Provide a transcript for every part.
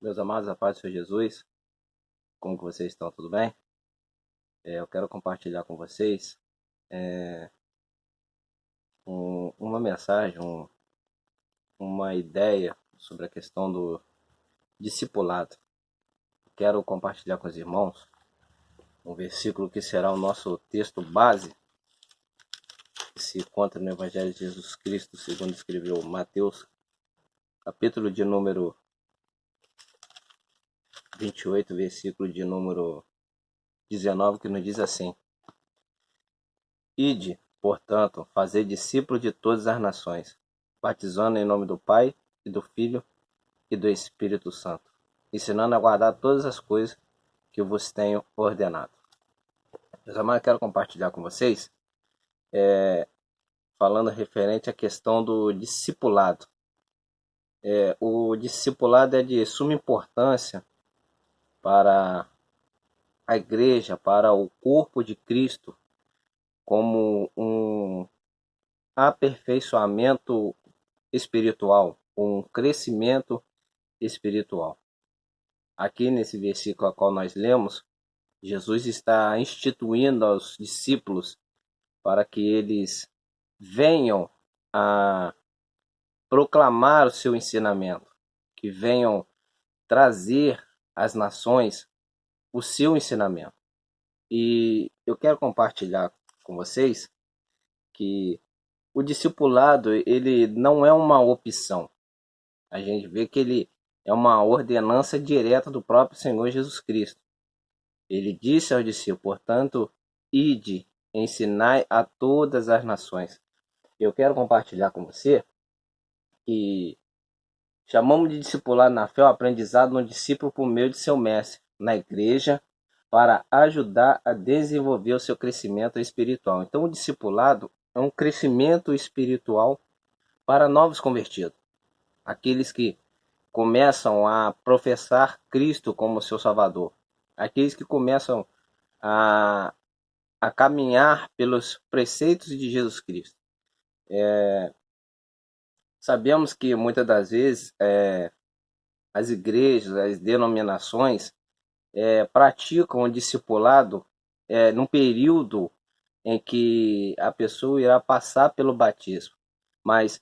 Meus amados, a paz do Senhor Jesus, como que vocês estão? Tudo bem? Eu quero compartilhar com vocês uma mensagem, uma ideia sobre a questão do discipulado. Quero compartilhar com os irmãos um versículo que será o nosso texto base, que se encontra no Evangelho de Jesus Cristo, segundo escreveu Mateus, capítulo de número 28, versículo de número 19, que nos diz assim: Ide, portanto, fazer discípulos de todas as nações, batizando em nome do Pai, e do Filho, e do Espírito Santo, ensinando a guardar todas as coisas que eu vos tenho ordenado. Meus amados, eu quero compartilhar com vocês, falando referente à questão do discipulado. O discipulado é de suma importância para a igreja, para o corpo de Cristo, como um aperfeiçoamento espiritual, um crescimento espiritual. Aqui nesse versículo a qual nós lemos, Jesus está instituindo aos discípulos para que eles venham a proclamar o seu ensinamento, que venham trazer às nações o seu ensinamento. E eu quero compartilhar com vocês que o discipulado, ele não é uma opção. A gente vê que ele é uma ordenança direta do próprio Senhor Jesus Cristo. Ele disse aos discípulos, portanto, ide, ensinai a todas as nações. Eu quero compartilhar com você que chamamos de discipulado na fé o aprendizado no discípulo por meio de seu mestre, na igreja, para ajudar a desenvolver o seu crescimento espiritual. Então, o discipulado é um crescimento espiritual para novos convertidos. Aqueles que começam a professar Cristo como seu Salvador. Aqueles que começam a caminhar pelos preceitos de Jesus Cristo. Sabemos que muitas das vezes as igrejas, as denominações praticam o discipulado num período em que a pessoa irá passar pelo batismo. Mas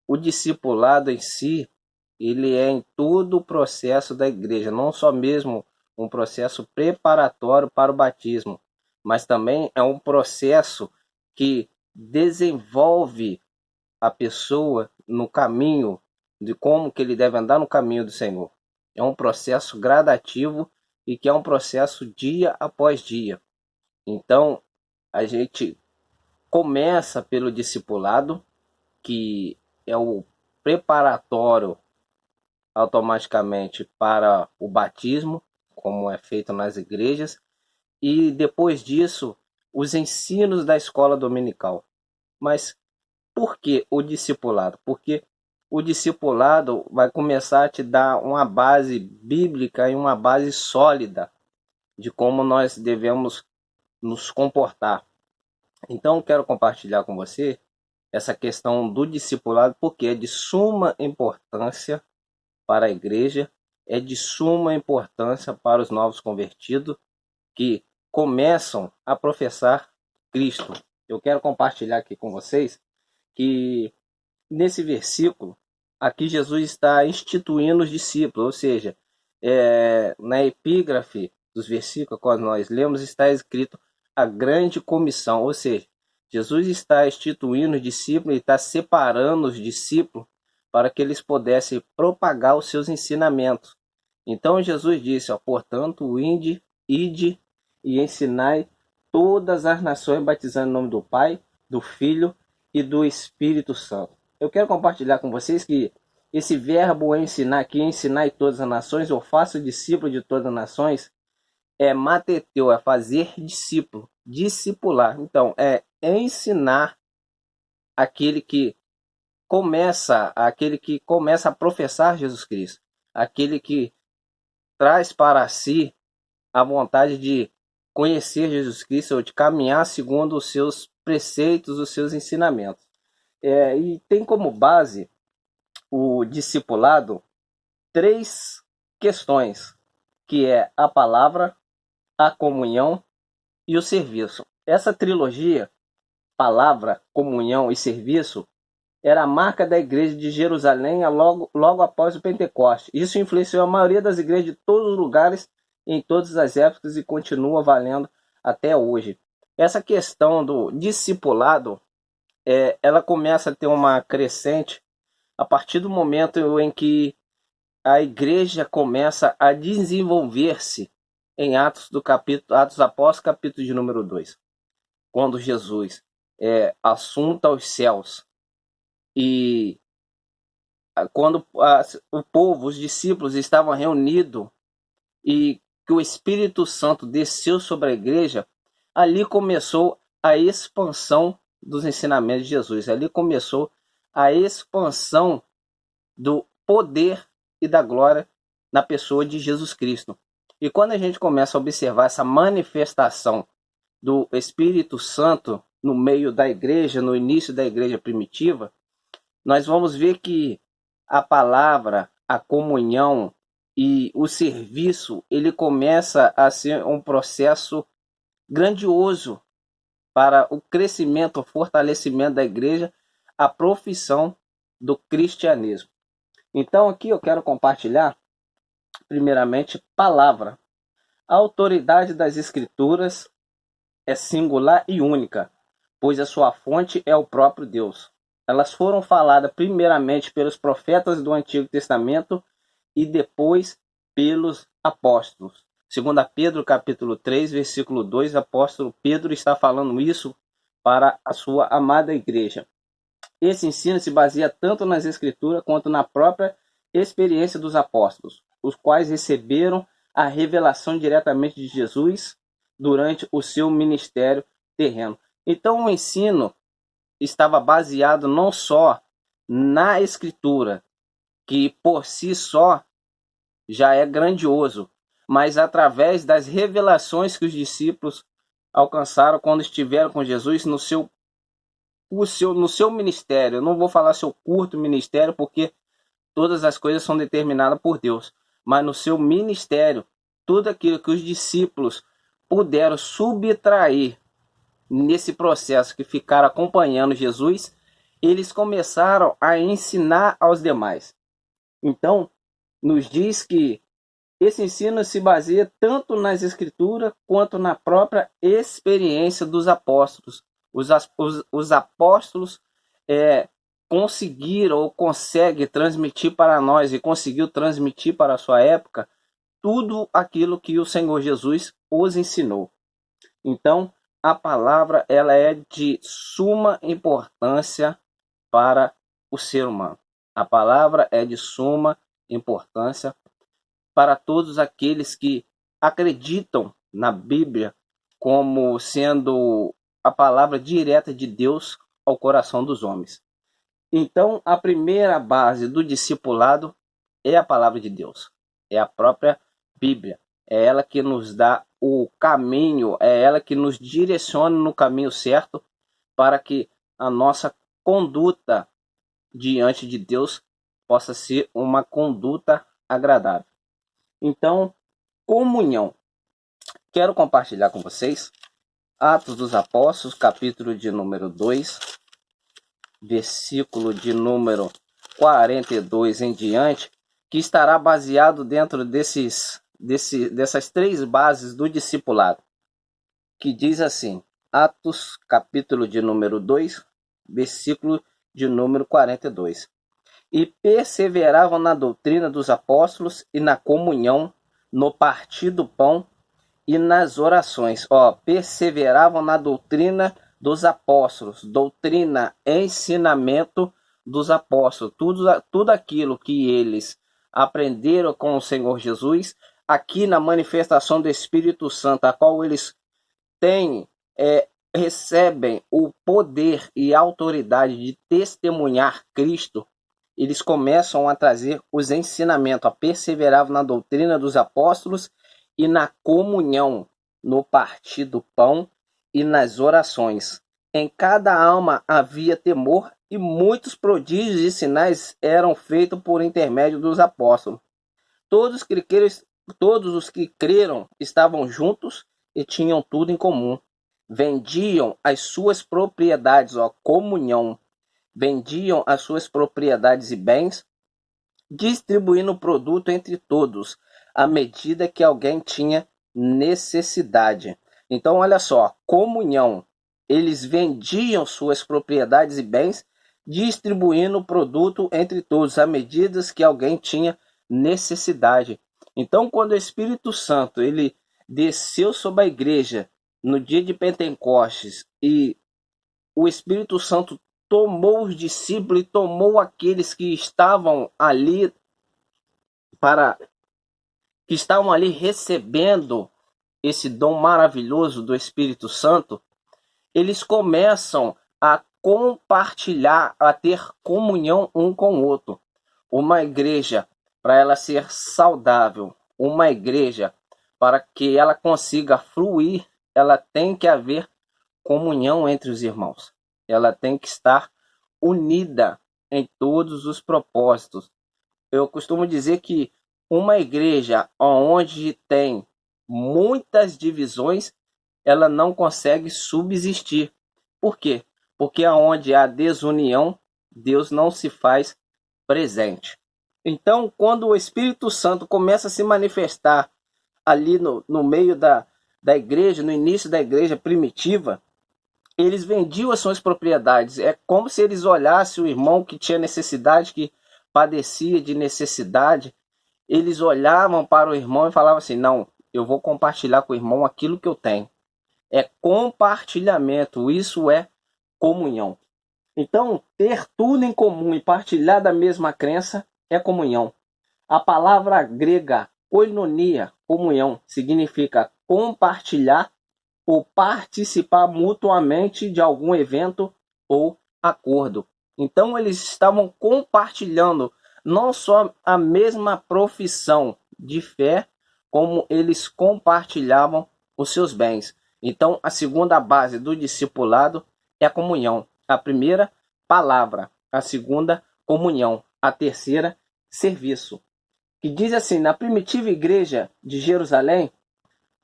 o discipulado em si, ele é em todo o processo da igreja, não só mesmo um processo preparatório para o batismo, mas também é um processo que desenvolve a pessoa no caminho de como que ele deve andar no caminho do Senhor. É um processo gradativo e que é um processo dia após dia. Então, a gente começa pelo discipulado, que é o preparatório automaticamente para o batismo, como é feito nas igrejas, e depois disso, os ensinos da escola dominical. Mas por que o discipulado? Porque o discipulado vai começar a te dar uma base bíblica e uma base sólida de como nós devemos nos comportar. Então, quero compartilhar com você essa questão do discipulado, porque é de suma importância para a igreja, é de suma importância para os novos convertidos que começam a professar Cristo. Eu quero compartilhar aqui com vocês que nesse versículo, aqui Jesus está instituindo os discípulos, ou seja, na epígrafe dos versículos que nós lemos está escrito a grande comissão, ou seja, Jesus está instituindo os discípulos e está separando os discípulos para que eles pudessem propagar os seus ensinamentos. Então Jesus disse, portanto, ide e ensinai todas as nações, batizando em nome do Pai, do Filho e do Espírito Santo. Eu quero compartilhar com vocês que esse verbo ensinar aqui, ensinar em todas as nações, ou faço discípulo de todas as nações, é mateteu, é fazer discípulo, discipular. Então, é ensinar aquele que começa a professar Jesus Cristo, aquele que traz para si a vontade de conhecer Jesus Cristo, ou de caminhar segundo os seus preceitos, os seus ensinamentos. E tem como base o discipulado três questões, que é a palavra, a comunhão e o serviço. Essa trilogia, palavra, comunhão e serviço, era a marca da igreja de Jerusalém logo após o Pentecoste. Isso influenciou a maioria das igrejas de todos os lugares, em todas as épocas, e continua valendo até hoje. Essa questão do discipulado, ela começa a ter uma crescente a partir do momento em que a igreja começa a desenvolver-se em Atos Apóstolos, capítulo de número 2, quando Jesus é assunto aos céus, e quando o povo, os discípulos estavam reunidos e que o Espírito Santo desceu sobre a igreja, ali começou a expansão dos ensinamentos de Jesus, ali começou a expansão do poder e da glória na pessoa de Jesus Cristo. E quando a gente começa a observar essa manifestação do Espírito Santo no meio da igreja, no início da igreja primitiva, nós vamos ver que a palavra, a comunhão e o serviço, ele começa a ser um processo grandioso para o crescimento, o fortalecimento da igreja, a profissão do cristianismo. Então aqui eu quero compartilhar, primeiramente, palavra. A autoridade das Escrituras é singular e única, pois a sua fonte é o próprio Deus. Elas foram faladas primeiramente pelos profetas do Antigo Testamento e depois pelos apóstolos. 2 Pedro capítulo 3, versículo 2, o apóstolo Pedro está falando isso para a sua amada igreja. Esse ensino se baseia tanto nas Escrituras quanto na própria experiência dos apóstolos, os quais receberam a revelação diretamente de Jesus durante o seu ministério terreno. Então o ensino estava baseado não só na Escritura, que por si só já é grandioso, mas através das revelações que os discípulos alcançaram quando estiveram com Jesus no seu ministério. Eu não vou falar seu curto ministério, porque todas as coisas são determinadas por Deus, mas no seu ministério, tudo aquilo que os discípulos puderam subtrair nesse processo que ficaram acompanhando Jesus, eles começaram a ensinar aos demais. Então, nos diz que esse ensino se baseia tanto nas Escrituras quanto na própria experiência dos apóstolos. Os apóstolos conseguiram ou conseguem transmitir para nós e conseguiu transmitir para a sua época tudo aquilo que o Senhor Jesus os ensinou. Então, a palavra ela é de suma importância para o ser humano. A palavra é de suma importância para todos aqueles que acreditam na Bíblia como sendo a palavra direta de Deus ao coração dos homens. Então, a primeira base do discipulado é a palavra de Deus, é a própria Bíblia. É ela que nos dá o caminho, é ela que nos direciona no caminho certo para que a nossa conduta diante de Deus possa ser uma conduta agradável. Então, comunhão. Quero compartilhar com vocês Atos dos Apóstolos, capítulo de número 2, versículo de número 42 em diante, que estará baseado dentro dessas três bases do discipulado, que diz assim, Atos, capítulo de número 2, versículo de número 42. E perseveravam na doutrina dos apóstolos e na comunhão, no partir do pão e nas orações. Perseveravam na doutrina dos apóstolos, doutrina, ensinamento dos apóstolos, tudo aquilo que eles aprenderam com o Senhor Jesus, aqui na manifestação do Espírito Santo, a qual eles recebem o poder e a autoridade de testemunhar Cristo, eles começam a trazer os ensinamentos, a perseverar na doutrina dos apóstolos e na comunhão, no partir do pão e nas orações. Em cada alma havia temor e muitos prodígios e sinais eram feitos por intermédio dos apóstolos. Todos, que creram, todos os que creram estavam juntos e tinham tudo em comum. Vendiam as suas propriedades, comunhão. Vendiam as suas propriedades e bens, distribuindo o produto entre todos, à medida que alguém tinha necessidade. Então, olha só, comunhão. Eles vendiam suas propriedades e bens, distribuindo o produto entre todos, à medida que alguém tinha necessidade. Então, quando o Espírito Santo ele desceu sobre a igreja no dia de Pentecostes e o Espírito Santo tomou os discípulos e tomou aqueles que estavam ali recebendo esse dom maravilhoso do Espírito Santo, eles começam a compartilhar, a ter comunhão um com o outro. Uma igreja, para ela ser saudável, uma igreja, para que ela consiga fluir, ela tem que haver comunhão entre os irmãos. Ela tem que estar unida em todos os propósitos. Eu costumo dizer que uma igreja onde tem muitas divisões, ela não consegue subsistir. Por quê? Porque onde há desunião, Deus não se faz presente. Então, quando o Espírito Santo começa a se manifestar ali no meio da igreja, no início da igreja primitiva, eles vendiam as suas propriedades. É como se eles olhassem o irmão que tinha necessidade, que padecia de necessidade. Eles olhavam para o irmão e falavam assim: não, eu vou compartilhar com o irmão aquilo que eu tenho. É compartilhamento, isso é comunhão. Então, ter tudo em comum e partilhar da mesma crença é comunhão. A palavra grega koinonia, comunhão, significa compartilhar ou participar mutuamente de algum evento ou acordo. Então, eles estavam compartilhando não só a mesma profissão de fé, como eles compartilhavam os seus bens. Então, a segunda base do discipulado é a comunhão. A primeira, palavra. A segunda, comunhão. A terceira, serviço. Que diz assim: na primitiva igreja de Jerusalém,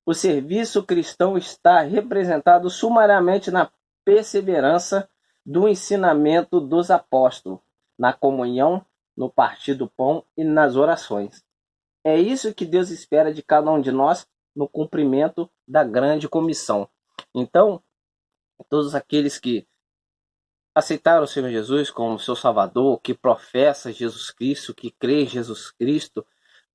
o serviço cristão está representado sumariamente na perseverança do ensinamento dos apóstolos, na comunhão, no partir do pão e nas orações. É isso que Deus espera de cada um de nós no cumprimento da grande comissão. Então, todos aqueles que aceitaram o Senhor Jesus como seu Salvador, que professa Jesus Cristo, que crê em Jesus Cristo,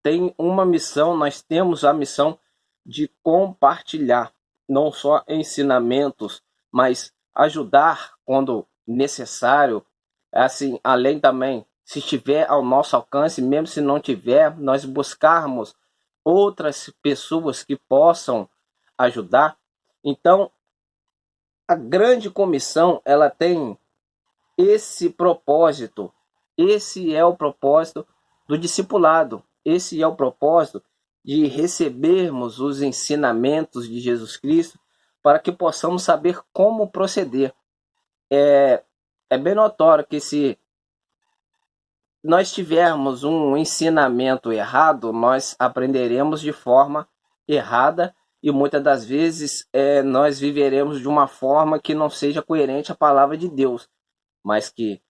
têm uma missão. Nós temos a missão de compartilhar não só ensinamentos, mas ajudar quando necessário. Assim, além também, se estiver ao nosso alcance, mesmo se não tiver, nós buscarmos outras pessoas que possam ajudar. Então, a grande comissão, ela tem esse propósito. Esse é o propósito do discipulado. Esse é o propósito de recebermos os ensinamentos de Jesus Cristo para que possamos saber como proceder. É bem notório que se nós tivermos um ensinamento errado, nós aprenderemos de forma errada e muitas das vezes nós viveremos de uma forma que não seja coerente à palavra de Deus, mas que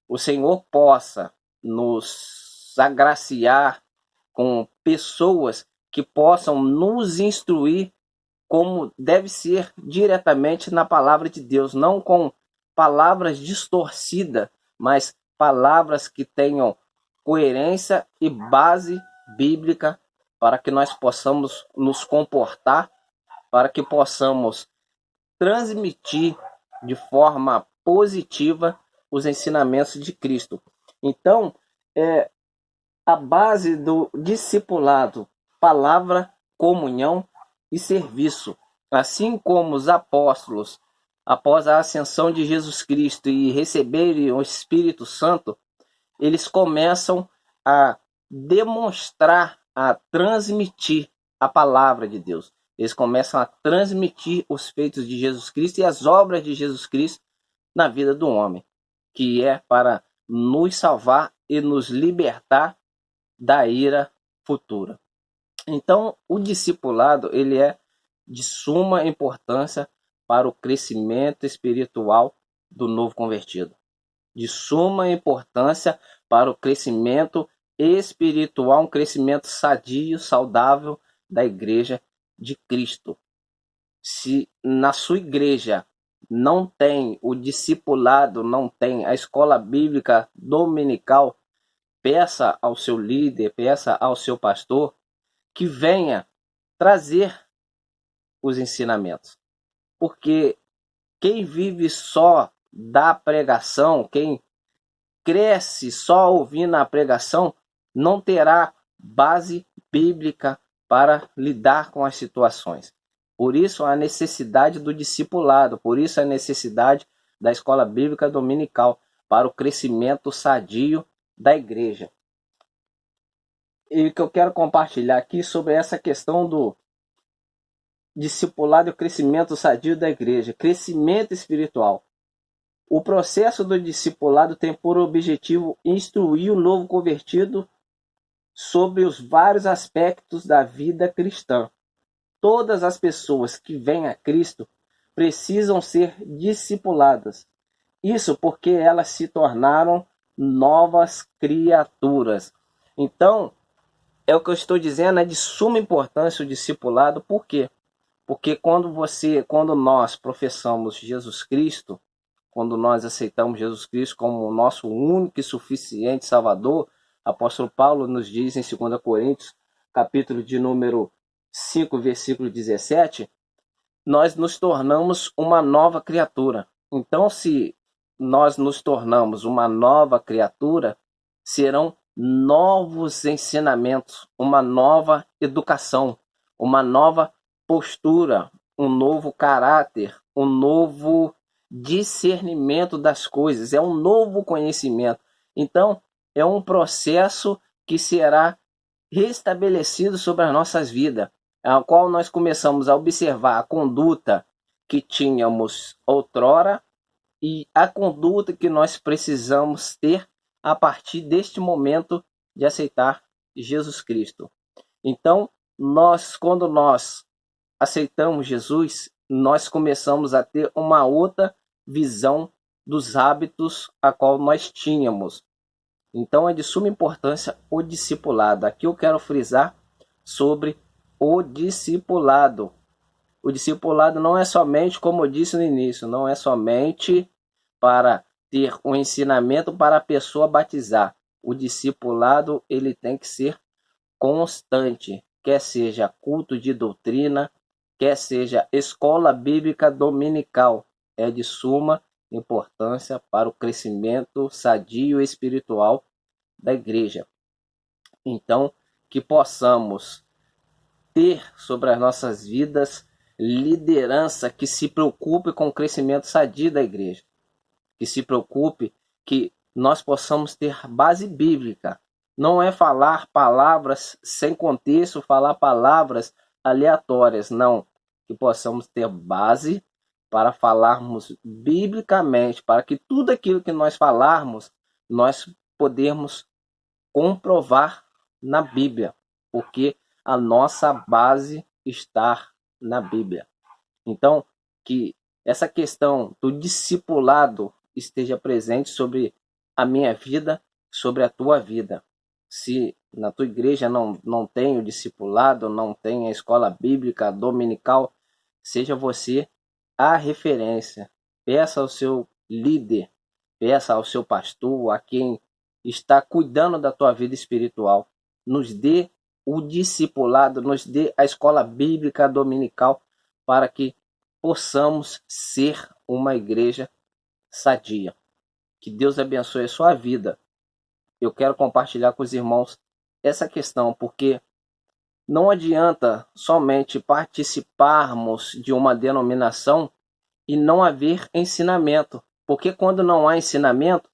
o Senhor possa nos agraciar com pessoas que possam nos instruir como deve ser diretamente na palavra de Deus, não com palavras distorcidas, mas palavras que tenham coerência e base bíblica para que nós possamos nos comportar, para que possamos transmitir de forma positiva os ensinamentos de Cristo. Então, a base do discipulado, palavra, comunhão e serviço. Assim como os apóstolos, após a ascensão de Jesus Cristo e receberem o Espírito Santo, eles começam a demonstrar, a transmitir a palavra de Deus. Eles começam a transmitir os feitos de Jesus Cristo e as obras de Jesus Cristo na vida do homem, que é para nos salvar e nos libertar da ira futura. Então, o discipulado ele é de suma importância para o crescimento espiritual do novo convertido. De suma importância para o crescimento espiritual, um crescimento sadio, saudável da igreja de Cristo. Se na sua igreja não tem o discipulado, não tem a escola bíblica dominical, peça ao seu líder, peça ao seu pastor que venha trazer os ensinamentos. Porque quem vive só da pregação, quem cresce só ouvindo a pregação, não terá base bíblica para lidar com as situações. Por isso a necessidade do discipulado, por isso a necessidade da escola bíblica dominical para o crescimento sadio da igreja. E o que eu quero compartilhar aqui sobre essa questão do discipulado e o crescimento sadio da igreja, crescimento espiritual. O processo do discipulado tem por objetivo instruir o novo convertido sobre os vários aspectos da vida cristã. Todas as pessoas que vêm a Cristo precisam ser discipuladas. Isso porque elas se tornaram novas criaturas. Então, é o que eu estou dizendo, é de suma importância o discipulado. Por quê? Porque quando nós professamos Jesus Cristo, quando nós aceitamos Jesus Cristo como o nosso único e suficiente Salvador, apóstolo Paulo nos diz em 2 Coríntios, capítulo de número 5, versículo 17, nós nos tornamos uma nova criatura. Então, se nós nos tornamos uma nova criatura, serão novos ensinamentos, uma nova educação, uma nova postura, um novo caráter, um novo discernimento das coisas, é um novo conhecimento. Então, é um processo que será restabelecido sobre as nossas vidas, a qual nós começamos a observar a conduta que tínhamos outrora e a conduta que nós precisamos ter a partir deste momento de aceitar Jesus Cristo. Então, quando nós aceitamos Jesus, nós começamos a ter uma outra visão dos hábitos a qual nós tínhamos. Então é de suma importância o discipulado. Aqui eu quero frisar sobre o discipulado. O discipulado não é somente, como eu disse no início, não é somente para ter um ensinamento para a pessoa batizar. O discipulado ele tem que ser constante, quer seja culto de doutrina, quer seja escola bíblica dominical. É de suma importância para o crescimento sadio espiritual da igreja. Então, que possamos ter sobre as nossas vidas liderança que se preocupe com o crescimento sadio da igreja, que se preocupe que nós possamos ter base bíblica. Não é falar palavras sem contexto, falar palavras aleatórias, não. Que possamos ter base para falarmos biblicamente, para que tudo aquilo que nós falarmos, nós podemos comprovar na Bíblia, porque a nossa base está na Bíblia. Então, que essa questão do discipulado esteja presente sobre a minha vida, sobre a tua vida. Se na tua igreja não tem o discipulado, não tem a escola bíblica dominical, seja você a referência. Peça ao seu líder, peça ao seu pastor, a quem está cuidando da tua vida espiritual, nos dê o discipulado, nos dê a escola bíblica dominical para que possamos ser uma igreja sadia. Que Deus abençoe a sua vida. Eu quero compartilhar com os irmãos essa questão, porque não adianta somente participarmos de uma denominação e não haver ensinamento, porque quando não há ensinamento,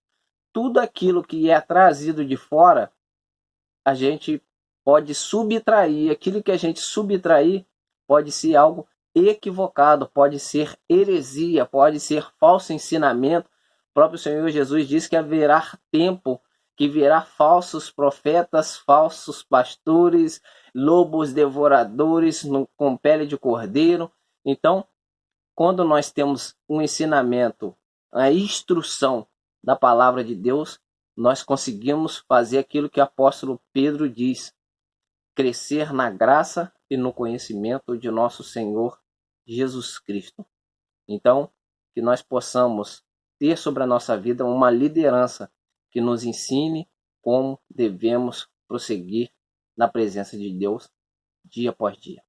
tudo aquilo que é trazido de fora, a gente pode subtrair. Aquilo que a gente subtrair pode ser algo equivocado, pode ser heresia, pode ser falso ensinamento. O próprio Senhor Jesus disse que haverá tempo que virá falsos profetas, falsos pastores, lobos devoradores com pele de cordeiro. Então, quando nós temos um ensinamento, a instrução da palavra de Deus, nós conseguimos fazer aquilo que o apóstolo Pedro diz: crescer na graça e no conhecimento de nosso Senhor Jesus Cristo. Então, que nós possamos ter sobre a nossa vida uma liderança que nos ensine como devemos prosseguir na presença de Deus dia após dia.